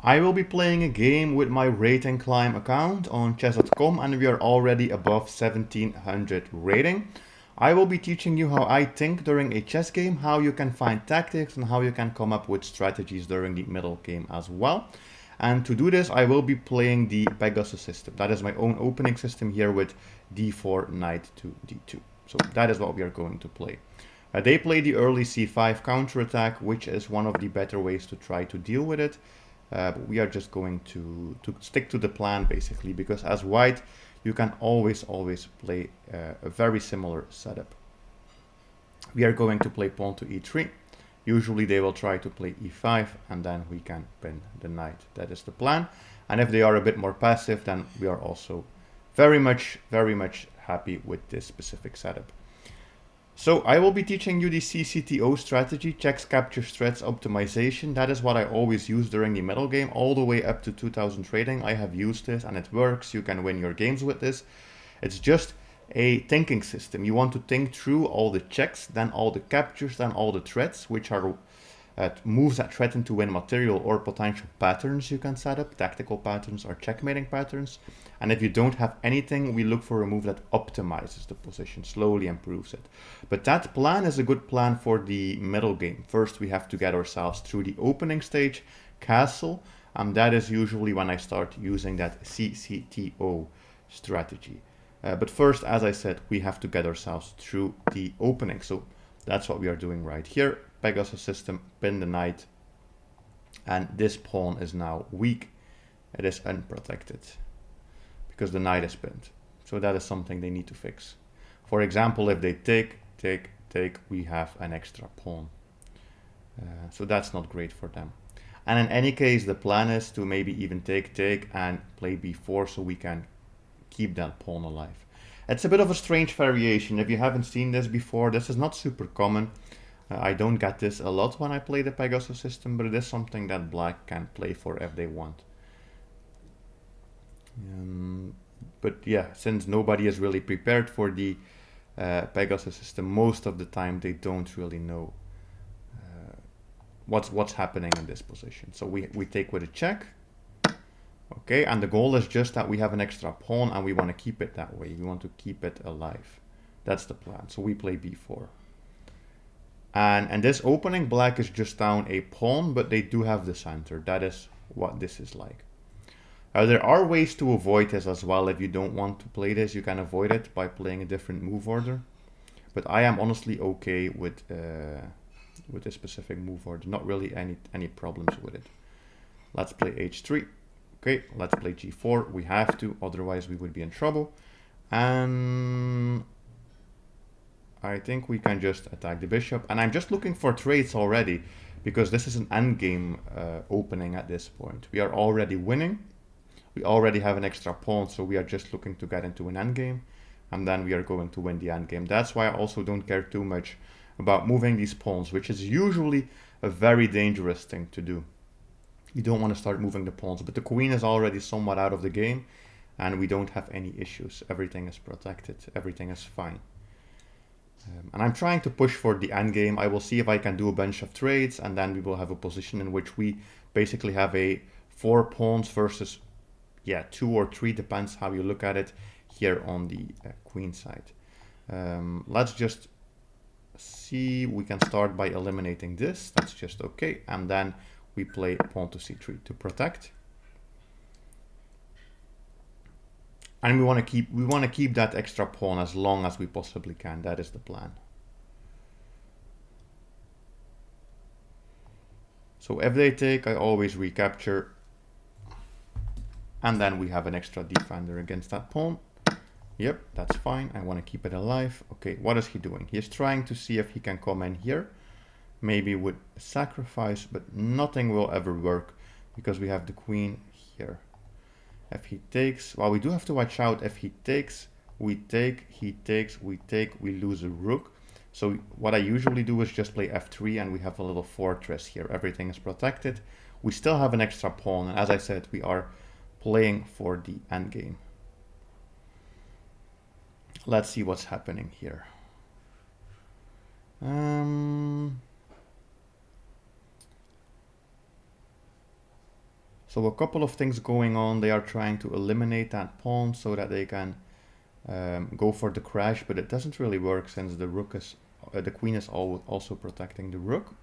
I will be playing a game with my Rate and Climb account on chess.com, and we are already above 1700 rating. I will be teaching you how I think during a chess game, how you can find tactics and how you can come up with strategies during the middle game as well. And to do this, I will be playing the Pegasus system. That is my own opening system here with d4, knight to d2. So that is what we are going to play. They play the early c5 counterattack, which is one of the better ways to try to deal with it. But we are just going to stick to the plan basically, because as white, you can always play a very similar setup. We are going to play pawn to e3. Usually they will try to play e5 and then we can pin the knight. That is the plan. And if they are a bit more passive, then we are also very much happy with this specific setup. So I will be teaching you the CCTO strategy, checks, captures, threats, optimization. That is what I always use during the middle game, all the way up to 2000 rating. I have used this and it works. You can win your games with this. It's just a thinking system. You want to think through all the checks, then all the captures, then all the threats, which are moves that threaten to win material or potential patterns you can set up, tactical patterns or checkmating patterns. And if you don't have anything, we look for a move that optimizes the position, slowly improves it. But that plan is a good plan for the middle game. First, we have to get ourselves through the opening stage, castle, and that is usually when I start using that CCTO strategy. But first, as I said, we have to get ourselves through the opening. So that's what we are doing right here. Pegasus system, pin the knight, and this pawn is now weak. It is unprotected because the knight is pinned. So that is something they need to fix. For example, if they take, we have an extra pawn. So that's not great for them. And in any case, the plan is to maybe even take and play b4 so we can keep that pawn alive. It's a bit of a strange variation. If you haven't seen this before, this is not super common. I don't get this a lot when I play the Pegasus system, but it is something that black can play for if they want. But yeah, since nobody is really prepared for the Pegasus system, most of the time they don't really know what's happening in this position. So we take with a check. Okay, and the goal is just that we have an extra pawn and we want to keep it that way. We want to keep it alive. That's the plan. So we play b4. And in this opening, black is just down a pawn, but they do have the center. That is what this is like. There are ways to avoid this as well. If you don't want to play this, you can avoid it by playing a different move order. But I am honestly okay with this specific move order. Not really any problems with it. Let's play h3. Okay, let's play g4. We have to, otherwise we would be in trouble. And I think we can just attack the bishop. And I'm just looking for trades already, because this is an endgame opening at this point. We are already winning. We already have an extra pawn, so we are just looking to get into an endgame. And then we are going to win the endgame. That's why I also don't care too much about moving these pawns, which is usually a very dangerous thing to do. You don't want to start moving the pawns, but the queen is already somewhat out of the game and we don't have any issues. Everything is protected. Everything is fine. And I'm trying to push for the endgame. I will see if I can do a bunch of trades and then we will have a position in which we basically have a 4 pawns versus 2 or 3, depends how you look at it, here on the queen side. Let's just see. We can start by eliminating this. That's just okay. And then we play pawn to c3 to protect. And we want to keep that extra pawn as long as we possibly can. That is the plan. So if they take, I always recapture. And then we have an extra defender against that pawn. Yep, that's fine. I want to keep it alive. Okay, what is he doing? He is trying to see if he can come in here. Maybe with sacrifice, but nothing will ever work because we have the queen here. If he takes, well, we do have to watch out. If he takes, we take, he takes, we take, we lose a rook. So what I usually do is just play f3 and we have a little fortress here. Everything is protected. We still have an extra pawn. And as I said, we are playing for the endgame. Let's see what's happening here. So a couple of things going on. They are trying to eliminate that pawn so that they can go for the crash, but it doesn't really work since the queen is also protecting the rook.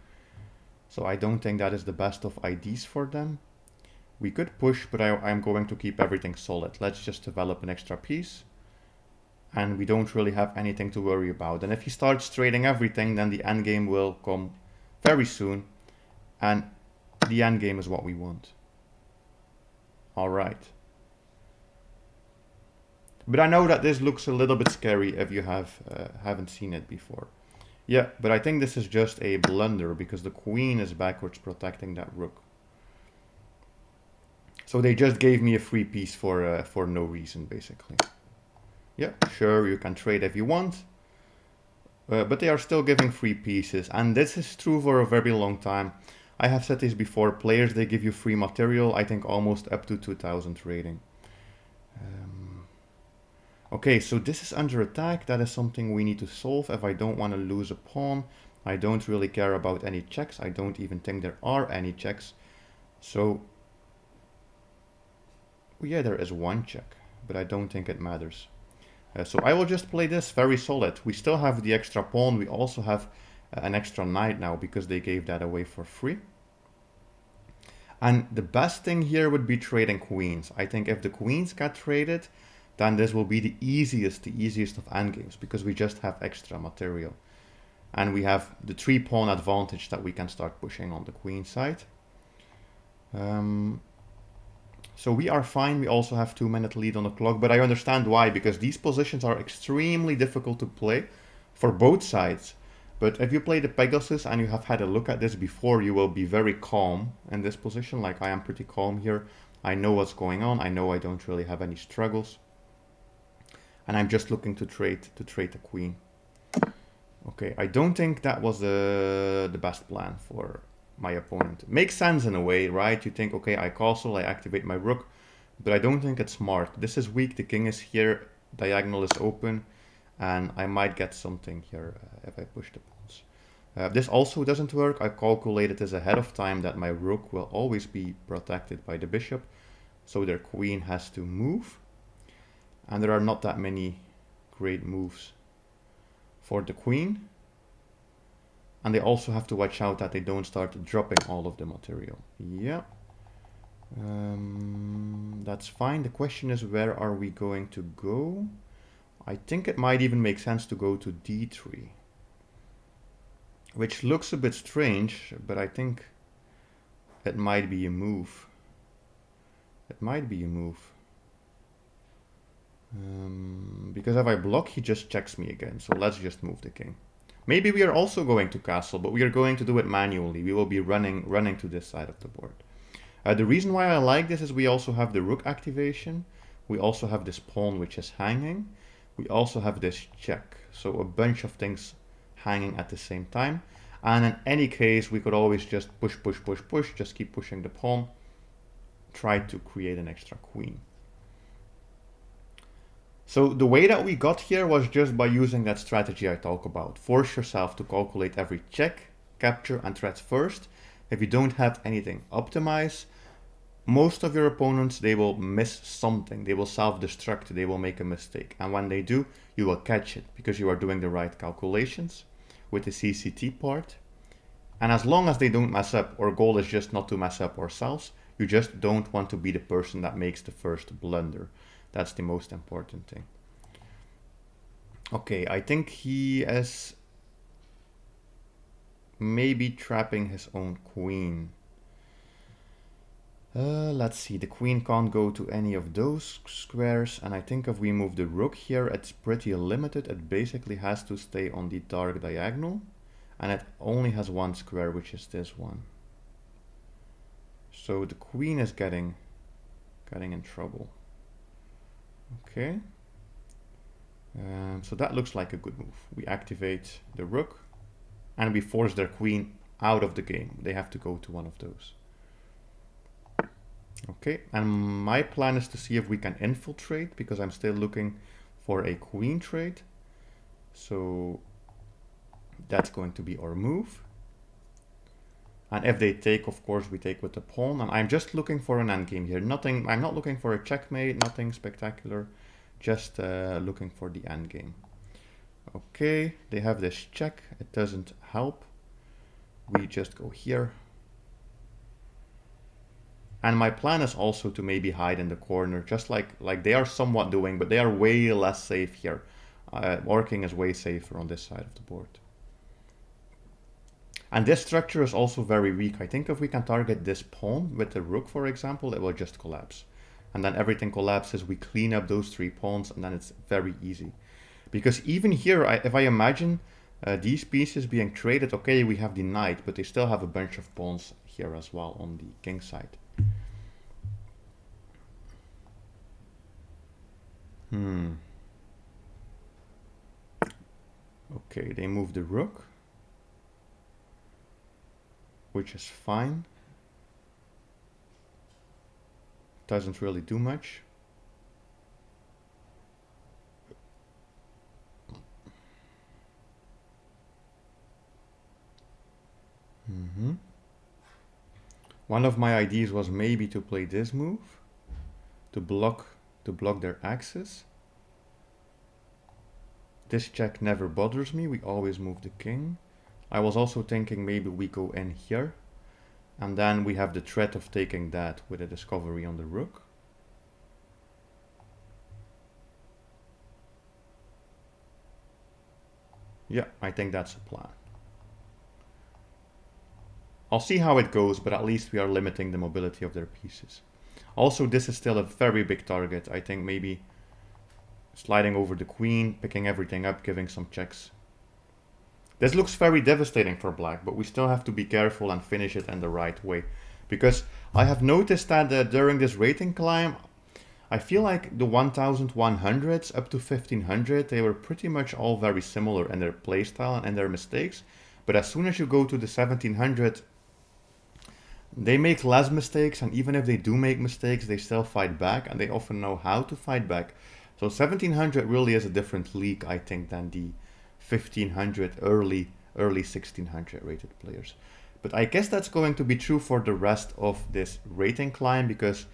So I don't think that is the best of ideas for them. We could push, but I'm going to keep everything solid. Let's just develop an extra piece. And we don't really have anything to worry about. And if he starts trading everything, then the endgame will come very soon. And the endgame is what we want. All right. But I know that this looks a little bit scary if you haven't seen it before. Yeah, but I think this is just a blunder because the queen is backwards protecting that rook. So they just gave me a free piece for no reason, basically. Yeah, sure, you can trade if you want. But they are still giving free pieces. And this is true for a very long time. I have said this before. Players, they give you free material, I think almost up to 2000 rating. Okay, so this is under attack. That is something we need to solve if I don't want to lose a pawn. I don't really care about any checks. I don't even think there are any checks. So, yeah, there is one check, but I don't think it matters. So I will just play this very solid. We still have the extra pawn. We also have an extra knight now because they gave that away for free. And the best thing here would be trading queens. I think if the queens get traded, then this will be the easiest of endgames because we just have extra material. And we have the 3-pawn advantage that we can start pushing on the queen side. So we are fine. We also have 2-minute lead on the clock, but I understand why, because these positions are extremely difficult to play for both sides. But if you play the Pegasus and you have had a look at this before, you will be very calm in this position. Like I am pretty calm here. I know what's going on. I know I don't really have any struggles. And I'm just looking to trade the queen. Okay, I don't think that was the best plan for my opponent. It makes sense in a way, right? You think, okay, I castle, I activate my rook, but I don't think it's smart. This is weak, the king is here, diagonal is open, and I might get something here if I push the pawns. This also doesn't work. I calculated this ahead of time that my rook will always be protected by the bishop, so their queen has to move. And there are not that many great moves for the queen. And they also have to watch out that they don't start dropping all of the material. Yeah. That's fine. The question is, where are we going to go? I think it might even make sense to go to d3. Which looks a bit strange, but I think it might be a move. It might be a move. Because if I block, he just checks me again. So let's just move the king. Maybe we are also going to castle, but we are going to do it manually. We will be running to this side of the board. The reason why I like this is we also have the rook activation. We also have this pawn which is hanging. We also have this check. So a bunch of things hanging at the same time. And in any case, we could always just push, just keep pushing the pawn. Try to create an extra queen. So the way that we got here was just by using that strategy I talk about. Force yourself to calculate every check, capture and threat first. If you don't have anything optimized, most of your opponents, they will miss something. They will self-destruct, they will make a mistake. And when they do, you will catch it because you are doing the right calculations with the CCT part. And as long as they don't mess up, our goal is just not to mess up ourselves. You just don't want to be the person that makes the first blunder. That's the most important thing. Okay, I think he is maybe trapping his own queen. Let's see, the queen can't go to any of those squares, and I think if we move the rook here, it's pretty limited. It basically has to stay on the dark diagonal, and it only has one square, which is this one. So the queen is getting in trouble. Okay, so that looks like a good move. We activate the rook and we force their queen out of the game. They have to go to one of those. Okay, and my plan is to see if we can infiltrate because I'm still looking for a queen trade. So that's going to be our move. And if they take, of course, we take with the pawn. And I'm just looking for an endgame here. Nothing. I'm not looking for a checkmate. Nothing spectacular. Just looking for the endgame. Okay, they have this check. It doesn't help. We just go here. And my plan is also to maybe hide in the corner, just like they are somewhat doing, but they are way less safe here. Working is way safer on this side of the board. And this structure is also very weak. I think if we can target this pawn with the rook, for example, it will just collapse. And then everything collapses, we clean up those 3 pawns, and then it's very easy. Because even here, if I imagine these pieces being traded, okay, we have the knight, but they still have a bunch of pawns here as well on the king side. Okay, they move the rook, which is fine. Doesn't really do much. One of my ideas was maybe to play this move to block their axis. This check never bothers me. We always move the king. I was also thinking maybe we go in here, and then we have the threat of taking that with a discovery on the rook. Yeah, I think that's a plan. I'll see how it goes, but at least we are limiting the mobility of their pieces. Also, this is still a very big target. I think maybe sliding over the queen, picking everything up, giving some checks. This looks very devastating for black, but we still have to be careful and finish it in the right way. Because I have noticed that during this rating climb, I feel like the 1100s up to 1500, they were pretty much all very similar in their playstyle and their mistakes. But as soon as you go to the 1700, they make less mistakes, and even if they do make mistakes, they still fight back, and they often know how to fight back. So 1700 really is a different league, I think, than the 1500 early 1600 rated players. But I guess that's going to be true for the rest of this rating climb, because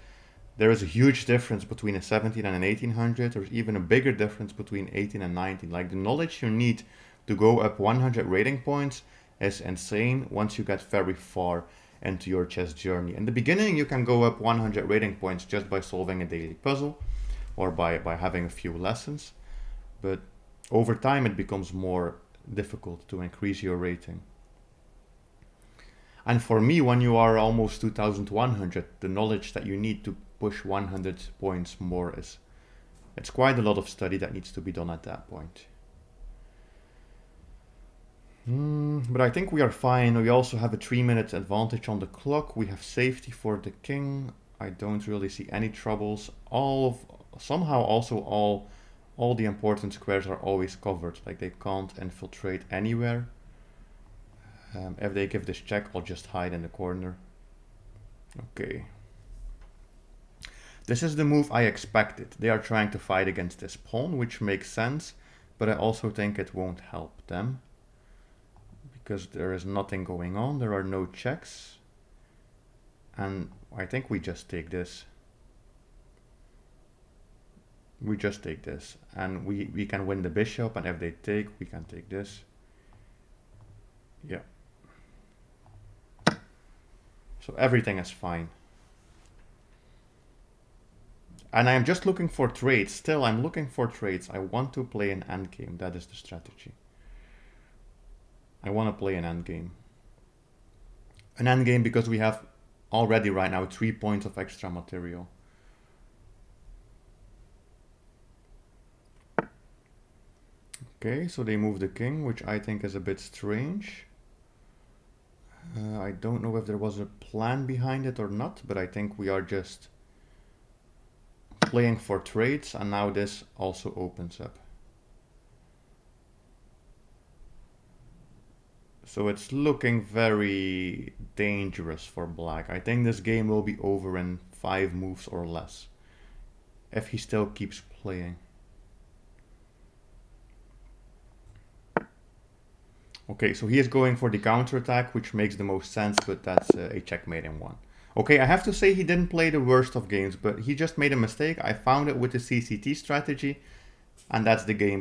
there is a huge difference between a 17 and an 1800. There's even a bigger difference between 18 and 19. Like, the knowledge you need to go up 100 rating points is insane once you get very far into your chess journey. In the beginning, you can go up 100 rating points just by solving a daily puzzle or by having a few lessons. But over time, it becomes more difficult to increase your rating. And for me, when you are almost 2100, the knowledge that you need to push 100 points more it's quite a lot of study that needs to be done at that point. But I think we are fine. We also have a 3-minute advantage on the clock. We have safety for the king. I don't really see any troubles. Somehow also all the important squares are always covered. Like, they can't infiltrate anywhere. If they give this check, I'll just hide in the corner. Okay. This is the move I expected. They are trying to fight against this pawn, which makes sense, but I also think it won't help them, because there is nothing going on. There are no checks. And I think we just take this. We just take this. And we can win the bishop, and if they take, we can take this. Yeah. So everything is fine. And I'm just looking for trades. Still, I'm looking for trades. I want to play an endgame. That is the strategy. I want to play an endgame. An endgame because we have already right now 3 points of extra material. Okay, so they move the king, which I think is a bit strange. I don't know if there was a plan behind it or not, but I think we are just playing for trades, and now this also opens up. So it's looking very dangerous for black. I think this game will be over in 5 moves or less, if he still keeps playing. Okay, so he is going for the counterattack, which makes the most sense, but that's a checkmate in one. Okay, I have to say he didn't play the worst of games, but he just made a mistake. I found it with the CCT strategy, and that's the game.